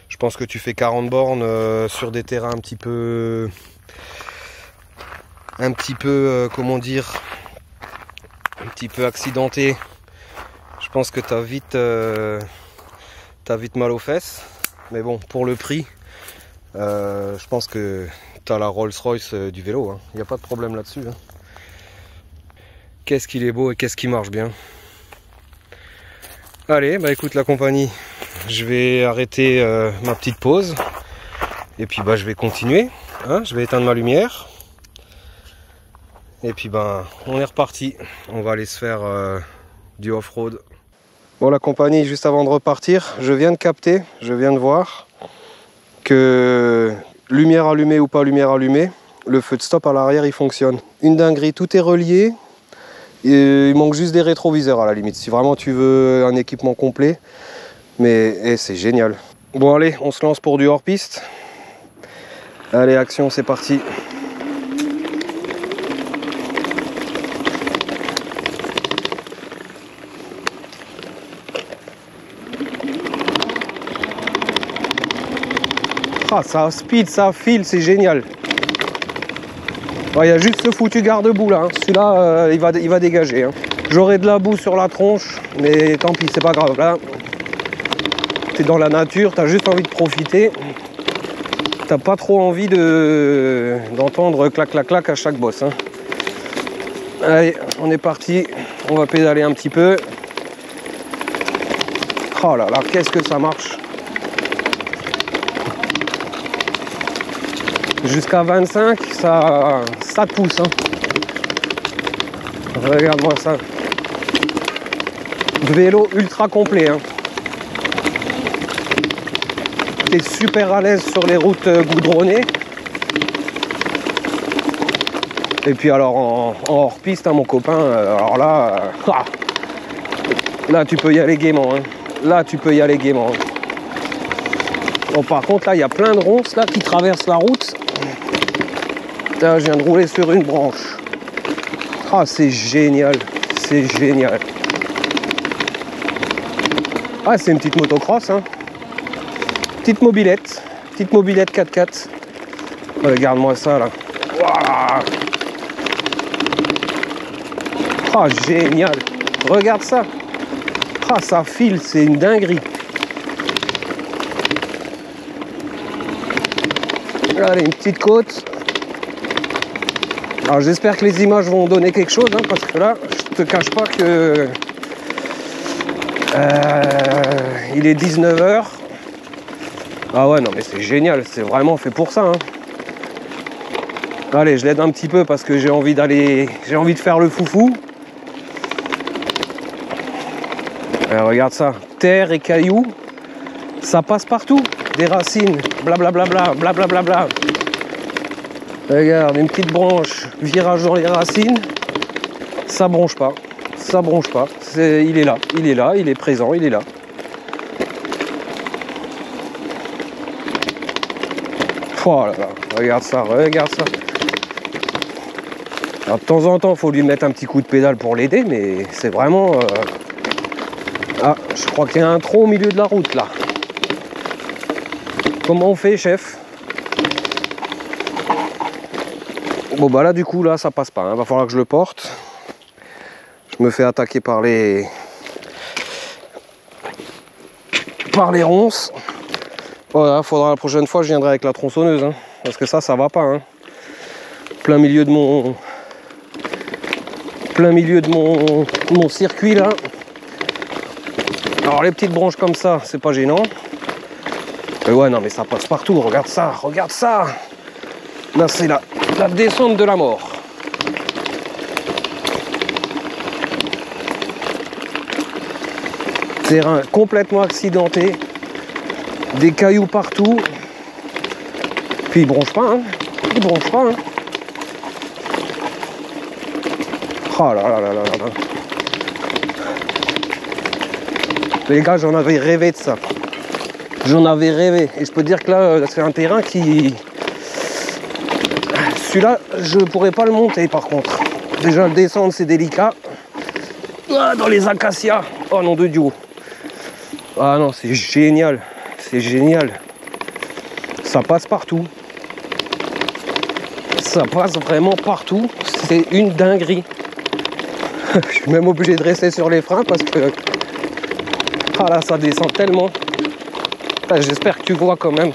je pense que tu fais 40 bornes sur des terrains un petit peu comment dire, un petit peu accidentés. Je pense que t'as vite mal aux fesses. Mais bon, pour le prix, je pense que t'as la Rolls-Royce du vélo. Hein. Il n'y a pas de problème là-dessus. Hein. Qu'est-ce qu'il est beau et qu'est-ce qui marche bien. Allez, bah écoute la compagnie, je vais arrêter ma petite pause. Et puis bah je vais continuer. Hein, je vais éteindre ma lumière. Et puis ben on est reparti. On va aller se faire du off-road. Bon la compagnie, juste avant de repartir, je viens de capter, je viens de voir que lumière allumée ou pas lumière allumée, le feu de stop à l'arrière il fonctionne. Une dinguerie, tout est relié. Et il manque juste des rétroviseurs à la limite, si vraiment tu veux un équipement complet. Mais c'est génial. Bon allez, on se lance pour du hors-piste. Allez, action, c'est parti. Ah, ça speed, ça file, c'est génial. Il y a juste ce foutu garde-boue là, hein. Celui-là il va dégager. Hein. J'aurai de la boue sur la tronche, mais tant pis, c'est pas grave. Là, t'es dans la nature, t'as juste envie de profiter. T'as pas trop envie d'entendre clac clac clac à chaque bosse. Hein. Allez, on est parti, on va pédaler un petit peu. Oh là là, qu'est-ce que ça marche! Jusqu'à 25, ça te pousse. Hein. Regarde-moi ça. Vélo ultra complet. Hein. T'es super à l'aise sur les routes goudronnées. Et puis alors en hors-piste, hein, mon copain, alors là, là tu peux y aller gaiement. Hein. Là tu peux y aller gaiement. Bon, par contre là il y a plein de ronces là qui traversent la route. Putain, je viens de rouler sur une branche. Ah, c'est génial, c'est génial. Ah, c'est une petite motocross, hein. Petite mobilette 4x4. Regarde-moi ça là. Waouh. Ah, génial. Regarde ça. Ah, ça file, c'est une dinguerie. Allez, une petite côte. Alors j'espère que les images vont donner quelque chose, hein, parce que là, je te cache pas que il est 19 h. Ah ouais, non mais c'est génial, c'est vraiment fait pour ça. Hein. Allez, je l'aide un petit peu parce que j'ai envie de faire le foufou. Regarde ça, terre et cailloux, ça passe partout. Des racines, blablabla, blablabla. Regarde, une petite branche, virage dans les racines, ça bronche pas, ça bronche pas. Il est là, il est présent, il est là. Oh là là, regarde ça, regarde ça. Alors, de temps en temps, il faut lui mettre un petit coup de pédale pour l'aider, mais c'est vraiment... Ah, je crois qu'il y a un trou au milieu de la route, là. Comment on fait, chef? Bon, bah là, du coup, là, ça passe pas. Hein. Va falloir que je le porte. Je me fais attaquer par les ronces. Voilà, faudra la prochaine fois je viendrai avec la tronçonneuse, hein, parce que ça va pas. Hein. Plein milieu de mon circuit là. Alors les petites branches comme ça, c'est pas gênant. Mais ouais, non mais ça passe partout, regarde ça, regarde ça. Là c'est la descente de la mort. Terrain complètement accidenté, des cailloux partout. Puis il bronche pas, hein. Il bronche pas, hein. Oh là là là là là. Les gars, j'en avais rêvé de ça. J'en avais rêvé. Et je peux dire que là, c'est un terrain qui... Celui-là, je pourrais pas le monter par contre. Déjà, le descendre, c'est délicat. Ah, dans les acacias. Oh nom de Dieu. Ah non, c'est génial. C'est génial. Ça passe partout. Ça passe vraiment partout. C'est une dinguerie. Je suis même obligé de rester sur les freins parce que... Ah là, ça descend tellement. J'espère que tu vois quand même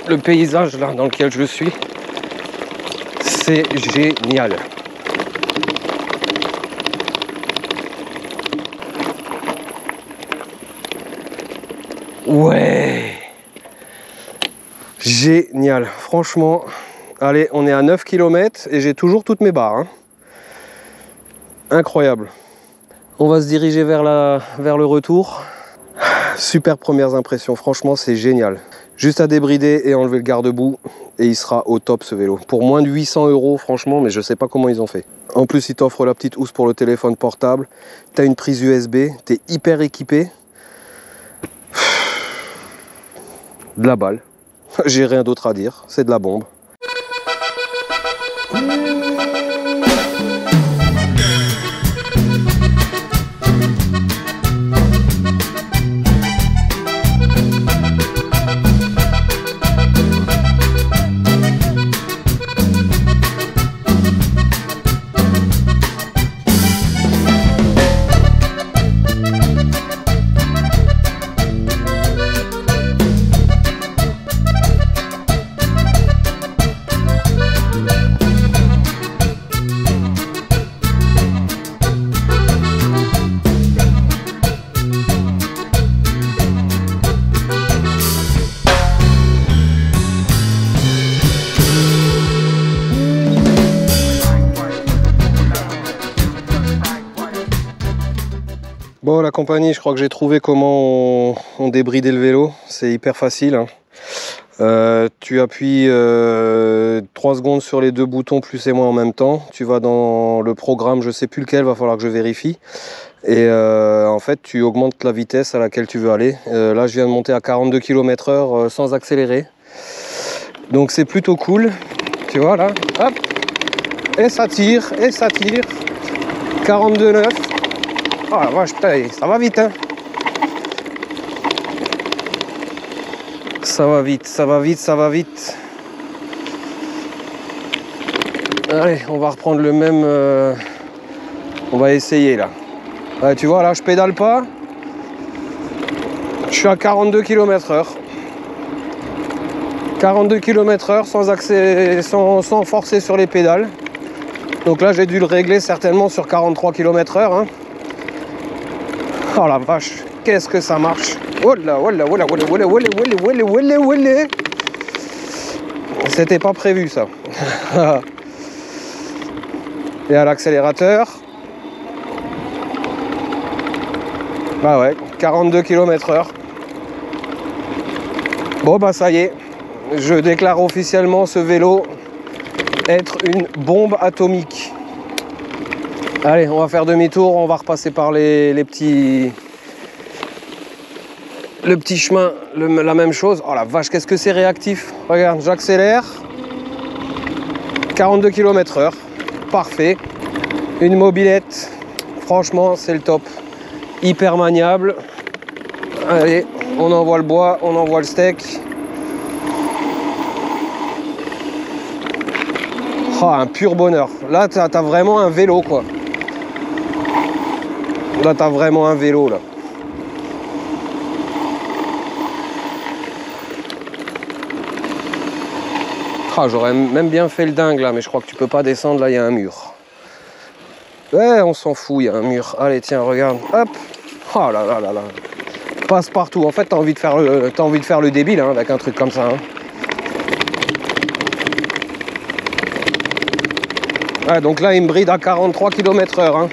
le paysage là dans lequel je suis. C'est génial. Ouais. Génial. Franchement, allez, on est à 9 km et j'ai toujours toutes mes barres. Hein. Incroyable. On va se diriger vers le retour. Super premières impressions, franchement c'est génial. Juste à débrider et enlever le garde-boue et il sera au top ce vélo. Pour moins de 800 €, franchement, mais je sais pas comment ils ont fait. En plus, ils t'offrent la petite housse pour le téléphone portable. Tu as une prise USB, tu es hyper équipé. De la balle. J'ai rien d'autre à dire, c'est de la bombe. Bon, la compagnie, je crois que j'ai trouvé comment on débridait le vélo. C'est hyper facile. Hein. Tu appuies 3 secondes sur les deux boutons plus et moins en même temps. Tu vas dans le programme, je sais plus lequel, va falloir que je vérifie. Et en fait, tu augmentes la vitesse à laquelle tu veux aller. Là, je viens de monter à 42 km/h sans accélérer. Donc c'est plutôt cool. Tu vois là, hop. Et ça tire, et ça tire. 42,9. Oh la vache, putain, ça va vite, hein. Ça va vite, ça va vite, ça va vite. Allez, on va reprendre le même... On va essayer, là. Ouais, tu vois, là, je pédale pas. Je suis à 42 km/h. 42 km/h sans forcer sur les pédales. Donc là, j'ai dû le régler certainement sur 43 km/h, hein. Oh la vache, qu'est-ce que ça marche. Oh là, oh là, oh là, oh là, oh là, oh là, oh là, oh là, oh là, oh là. C'était pas prévu ça. Et à l'accélérateur. Bah ouais, 42 km/h. Bon bah ça y est, je déclare officiellement ce vélo être une bombe atomique. Allez, on va faire demi-tour, on va repasser par le petit chemin, la même chose. Oh la vache, qu'est-ce que c'est réactif. Regarde, j'accélère. 42 km/h, parfait. Une mobilette, franchement, c'est le top. Hyper maniable. Allez, on envoie le bois, on envoie le steak. Oh, un pur bonheur. Là, t'as vraiment un vélo, quoi. Là, t'as vraiment un vélo, là. Ah, j'aurais même bien fait le dingue là, mais je crois que tu peux pas descendre, là il y a un mur. Ouais, on s'en fout, il y a un mur. Allez, tiens, regarde. Hop. Oh là là là là. Passe partout. En fait, t'as envie de faire le débile hein, avec un truc comme ça. Hein. Ouais, donc là, il me bride à 43 km/h. Hein.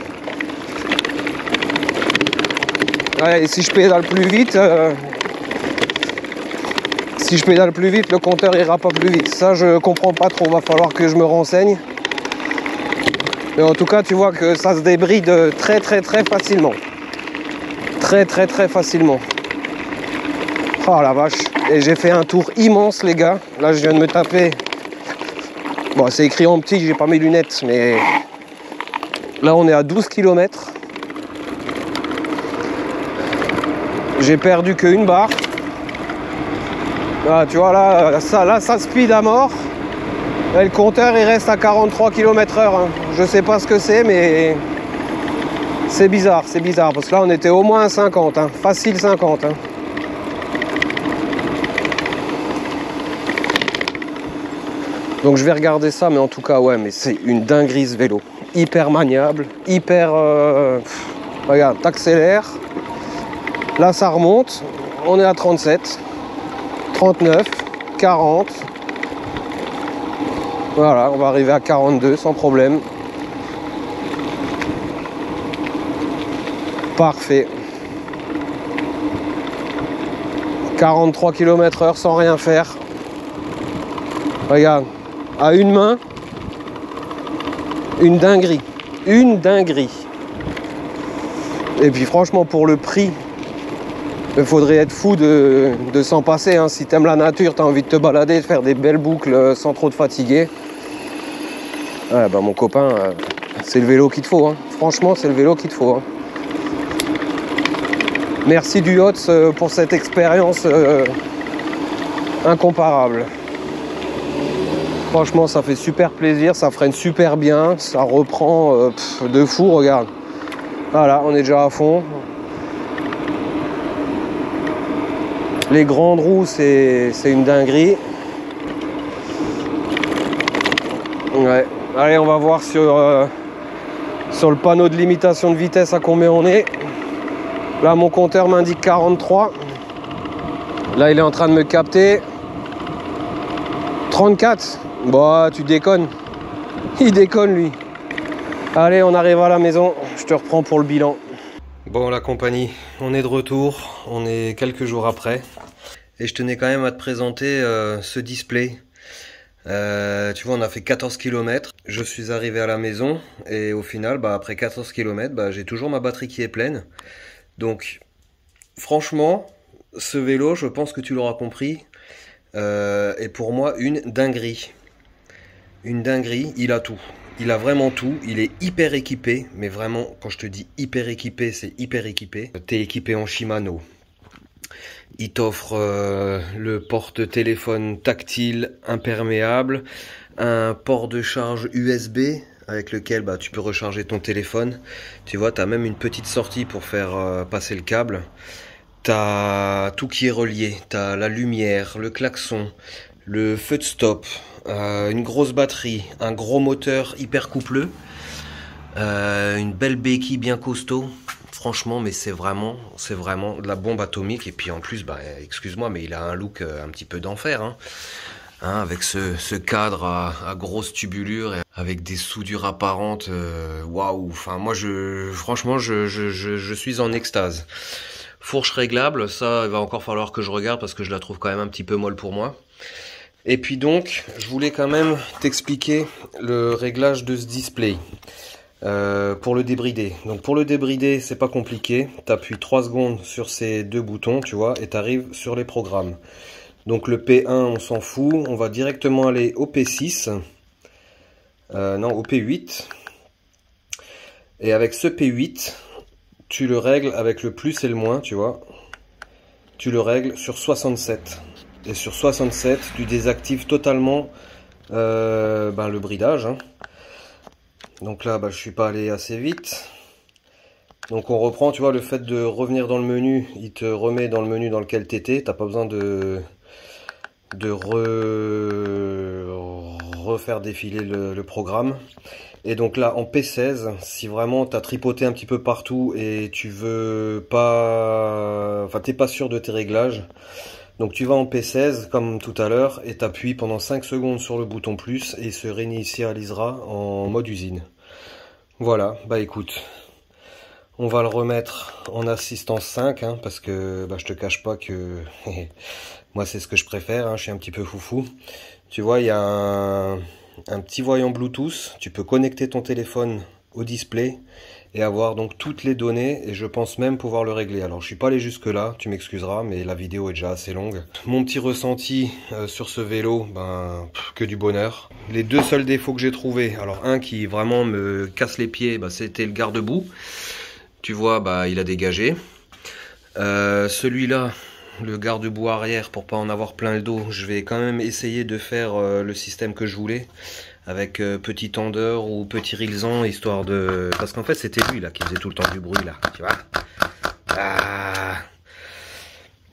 Ouais, et si je pédale plus vite, le compteur ira pas plus vite. Ça, je comprends pas trop. Va falloir que je me renseigne. Mais en tout cas, tu vois que ça se débride très facilement. Très facilement. Oh la vache. Et j'ai fait un tour immense, les gars. Là, je viens de me taper. Bon, c'est écrit en petit, j'ai pas mes lunettes, mais là, on est à 12 km. J'ai perdu qu'une barre. Ah, tu vois, là, ça speed à mort. Et le compteur, il reste à 43 km/h. Hein. Je sais pas ce que c'est, mais c'est bizarre, parce que là, on était au moins à 50, hein. Facile 50. Hein. Donc je vais regarder ça, mais en tout cas, ouais, mais c'est une dinguerie ce vélo. Hyper maniable, hyper... regarde, t'accélères. Là, ça remonte. On est à 37, 39, 40. Voilà, on va arriver à 42 sans problème. Parfait. 43 km/h sans rien faire. Regarde, à une main, une dinguerie. Une dinguerie. Et puis franchement, pour le prix, il faudrait être fou de s'en passer. Hein. Si t'aimes la nature, t'as envie de te balader, de faire des belles boucles sans trop te fatiguer. Ouais, bah mon copain, c'est le vélo qu'il te faut. Hein. Franchement, c'est le vélo qu'il te faut. Hein. Merci Duotz pour cette expérience incomparable. Franchement, ça fait super plaisir, ça freine super bien, ça reprend de fou, regarde. Voilà, on est déjà à fond. Les grandes roues, c'est une dinguerie. Ouais. Allez, on va voir sur le panneau de limitation de vitesse à combien on est. Là, mon compteur m'indique 43. Là, il est en train de me capter. 34. Bah, tu déconnes. Il déconne, lui. Allez, on arrive à la maison. Je te reprends pour le bilan. Bon, la compagnie, on est de retour. On est quelques jours après. Et je tenais quand même à te présenter ce display. Tu vois, on a fait 14 km. Je suis arrivé à la maison. Et au final, bah, après 14 km, bah, j'ai toujours ma batterie qui est pleine. Donc, franchement, ce vélo, je pense que tu l'auras compris, est pour moi une dinguerie. Une dinguerie, il a tout. Il a vraiment tout. Il est hyper équipé. Mais vraiment, quand je te dis hyper équipé, c'est hyper équipé. T'es équipé en Shimano. Il t'offre le porte-téléphone tactile imperméable, un port de charge USB avec lequel bah, tu peux recharger ton téléphone. Tu vois, tu as même une petite sortie pour faire passer le câble. Tu as tout qui est relié. Tu as la lumière, le klaxon, le feu de stop, une grosse batterie, un gros moteur hyper coupleux, une belle béquille bien costaud. Franchement, mais c'est vraiment de la bombe atomique. Et puis en plus, bah, excuse-moi, mais il a un look un petit peu d'enfer. Hein. Hein, avec ce cadre à grosse tubulure, et avec des soudures apparentes. Waouh, enfin moi, franchement, je suis en extase. Fourche réglable, ça, il va encore falloir que je regarde parce que je la trouve quand même un petit peu molle pour moi. Et puis donc, je voulais quand même t'expliquer le réglage de ce display. Pour le débrider. Donc pour le débrider, c'est pas compliqué. Tu appuies 3 secondes sur ces deux boutons, tu vois, et tu arrives sur les programmes. Donc le P1, on s'en fout. On va directement aller au P6. Non, au P8. Et avec ce P8, tu le règles avec le plus et le moins, tu vois. Tu le règles sur 67. Et sur 67, tu désactives totalement le bridage. Hein. Donc là, bah, je suis pas allé assez vite. Donc on reprend, tu vois, le fait de revenir dans le menu, il te remet dans le menu dans lequel tu étais. T'as pas besoin de refaire défiler le programme. Et donc là, en P16, si vraiment tu as tripoté un petit peu partout et tu veux pas... Enfin, t'es pas sûr de tes réglages, donc tu vas en P16, comme tout à l'heure, et tu appuies pendant 5 secondes sur le bouton plus, et il se réinitialisera en mode usine. Voilà, bah écoute, on va le remettre en assistance 5, hein, parce que bah, je te cache pas que moi c'est ce que je préfère, hein, je suis un petit peu foufou. Tu vois, il y a un petit voyant Bluetooth, tu peux connecter ton téléphone au display et avoir donc toutes les données, et je pense même pouvoir le régler. Alors je suis pas allé jusque là, tu m'excuseras, mais la vidéo est déjà assez longue. Mon petit ressenti sur ce vélo, ben que du bonheur. Les deux seuls défauts que j'ai trouvés, alors un qui vraiment me casse les pieds, ben, c'était le garde-boue. Tu vois, bah il a dégagé. Celui-là, le garde-boue arrière, pour pas en avoir plein le dos, je vais quand même essayer de faire le système que je voulais, avec petit tendeur ou petit rilsan, histoire de... Parce qu'en fait c'était lui là qui faisait tout le temps du bruit là, tu vois. Ah.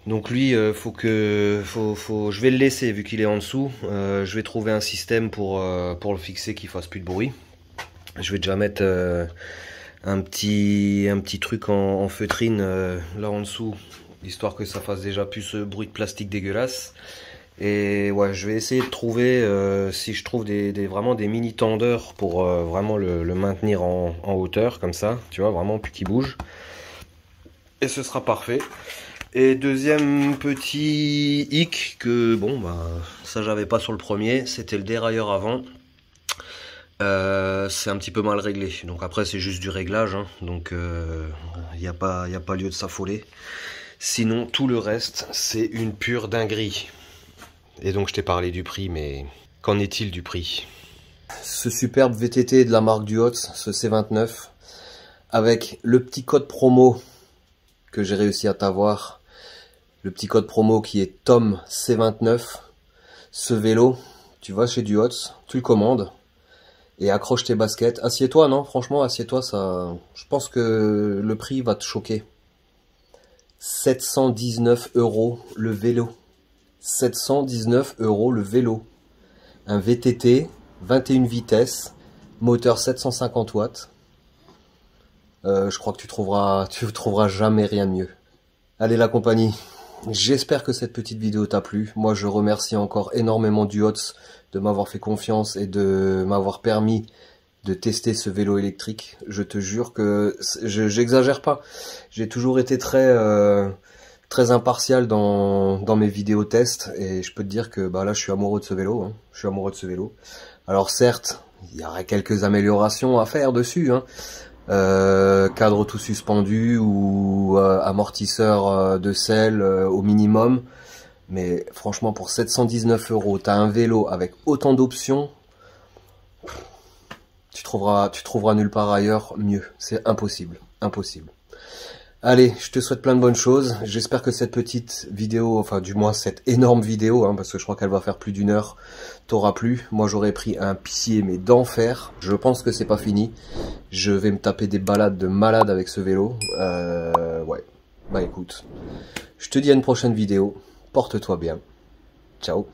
Donc lui, je vais le laisser vu qu'il est en dessous. Je vais trouver un système pour le fixer, qu'il fasse plus de bruit. Je vais déjà mettre un petit truc en feutrine là en dessous, histoire que ça fasse déjà plus ce bruit de plastique dégueulasse. Et ouais, je vais essayer de trouver si je trouve vraiment des mini tendeurs pour vraiment le maintenir en hauteur comme ça, tu vois, vraiment plus qu'il bouge. Et ce sera parfait. Et deuxième petit hic que bon bah ça j'avais pas sur le premier, c'était le dérailleur avant. C'est un petit peu mal réglé, donc après c'est juste du réglage, hein, donc il n'y a pas lieu de s'affoler. Sinon tout le reste c'est une pure dinguerie. Et donc je t'ai parlé du prix, mais qu'en est-il du prix? Ce superbe VTT de la marque Duotz, ce C29, avec le petit code promo que j'ai réussi à t'avoir, le petit code promo qui est Tom C29. Ce vélo, tu vas chez Duotz, tu le commandes et accroche tes baskets. Assieds-toi, non, franchement, assieds-toi, ça, je pense que le prix va te choquer. 719 € le vélo. 719 € le vélo. Un VTT, 21 vitesses, moteur 750 watts. Je crois que tu trouveras jamais rien de mieux. Allez la compagnie, j'espère que cette petite vidéo t'a plu. Moi je remercie encore énormément Duotz de m'avoir fait confiance et de m'avoir permis de tester ce vélo électrique. Je te jure que j'exagère pas. J'ai toujours été très impartial dans mes vidéos tests, et je peux te dire que bah là je suis amoureux de ce vélo, hein. Je suis amoureux de ce vélo. Alors certes, il y aurait quelques améliorations à faire dessus, hein. Cadre tout suspendu ou amortisseur de selle au minimum, mais franchement pour 719 €, t'as un vélo avec autant d'options, tu trouveras nulle part ailleurs mieux. C'est impossible, impossible. Allez, je te souhaite plein de bonnes choses. J'espère que cette petite vidéo, enfin du moins cette énorme vidéo, hein, parce que je crois qu'elle va faire plus d'1 heure, t'aura plu. Moi j'aurais pris un pied mais d'enfer. Je pense que c'est pas fini. Je vais me taper des balades de malade avec ce vélo. Ouais, bah écoute, je te dis à une prochaine vidéo. Porte-toi bien. Ciao.